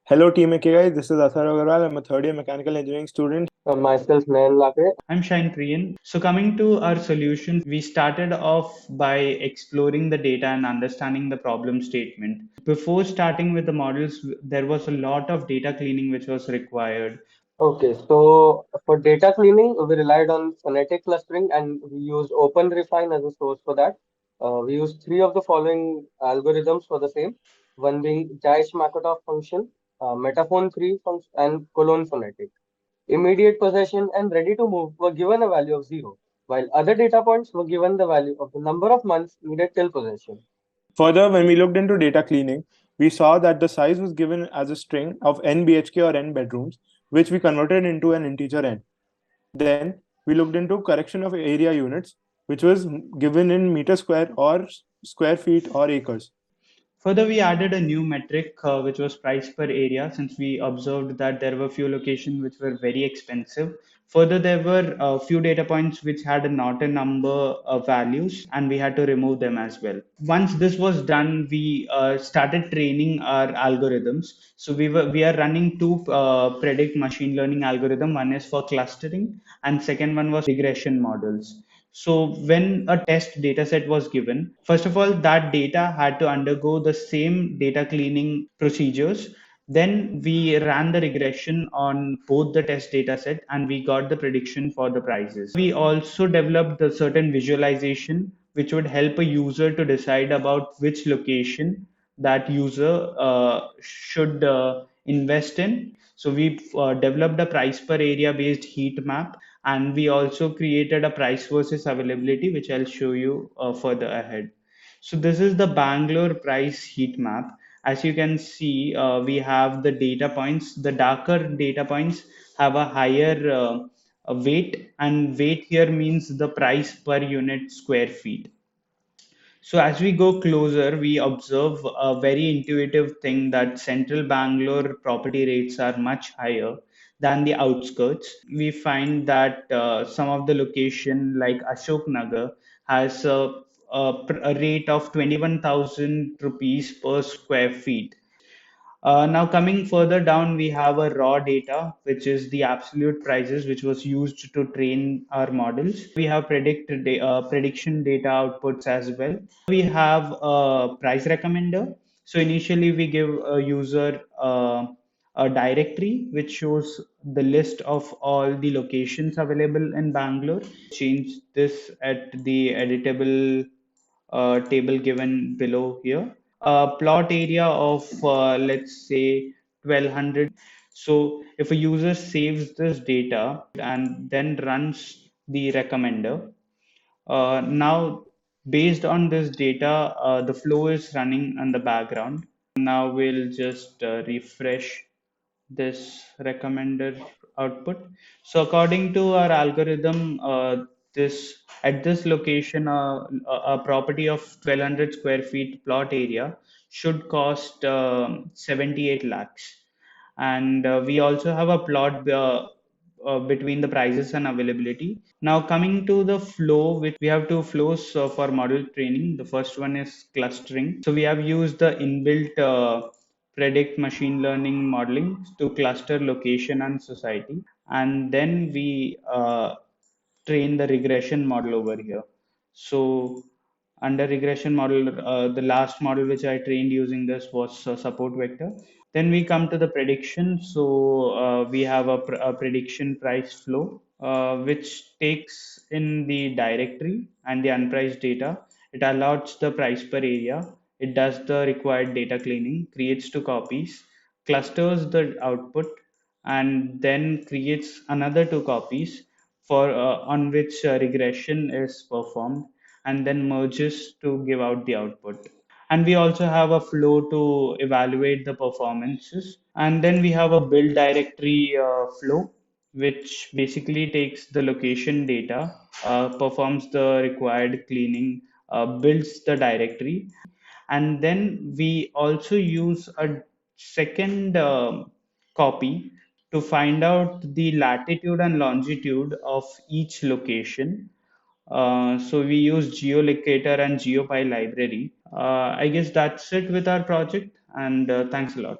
Hello, Team AKI. This is Atharv Agarwal. I'm a third year mechanical engineering student. Myself, Nayan Lakade. I'm Priyan. So coming to our solution, we started off by exploring the data and understanding the problem statement. Before starting with the models, there was a lot of data cleaning which was required. Okay, so for data cleaning, we relied on phonetic clustering and we used OpenRefine as a source for that. We used three of the following algorithms for the same, one being Jaish-Markov function, metaphone 3 function, and colon phonetic. Immediate possession and ready to move were given a value of 0, while other data points were given the value of the number of months needed till possession. Further, when we looked into data cleaning, we saw that the size was given as a string of n BHK or n bedrooms, which we converted into an integer n. Then we looked into correction of area units, which was given in meter square or square feet or acres. Further, we added a new metric, which was price per area, since we observed that there were few locations which were very expensive. Further, there were a few data points which had a not a number values, and we had to remove them as well. Once this was done, we started training our algorithms. So we are running two predict machine learning algorithm. One is for clustering, and second one was regression models. So when a test data set was given, first of all, that data had to undergo the same data cleaning procedures. Then we ran the regression on both the test data set and we got the prediction for the prices. We also developed a certain visualization which would help a user to decide about which location that user should invest in. So we developed a price per area based heat map, and we also created a price versus availability, which I'll show you further ahead. So this is the Bangalore price heat map. As you can see, we have the data points. The darker data points have a higher weight, and weight here means the price per unit square feet. So as we go closer, we observe a very intuitive thing that central Bangalore property rates are much higher than the outskirts. We find that some of the location like Ashok Nagar has a rate of 21,000 rupees per square feet. Now coming further down, we have a raw data, which is the absolute prices, which was used to train our models. We have prediction data outputs as well. We have a price recommender. So initially we give a user a directory which shows the list of all the locations available in Bangalore. Change this at the editable table given below here. A plot area of let's say 1200. So if a user saves this data and then runs the recommender, now based on this data, the flow is running in the background. Now we'll just refresh this recommender output. So according to our algorithm, this at this location, a property of 1200 square feet plot area should cost 78 lakhs. And we also have a plot between the prices and availability. Now coming to the flow, which we have two flows for model training. The first one is clustering. So we have used the inbuilt predict machine learning modeling to cluster location and society, and then we train the regression model over here. So under regression model, the last model which I trained using this was support vector. Then we come to the prediction. So we have a prediction price flow, which takes in the directory and the unpriced data. It allots the price per area. It does the required data cleaning, creates two copies, clusters the output, and then creates another two copies for on which regression is performed, and then merges to give out the output. And we also have a flow to evaluate the performances. And then we have a build directory flow, which basically takes the location data, performs the required cleaning, builds the directory, and then we also use a second copy to find out the latitude and longitude of each location. So we use geolocator and geopy library. I guess that's it with our project, and thanks a lot.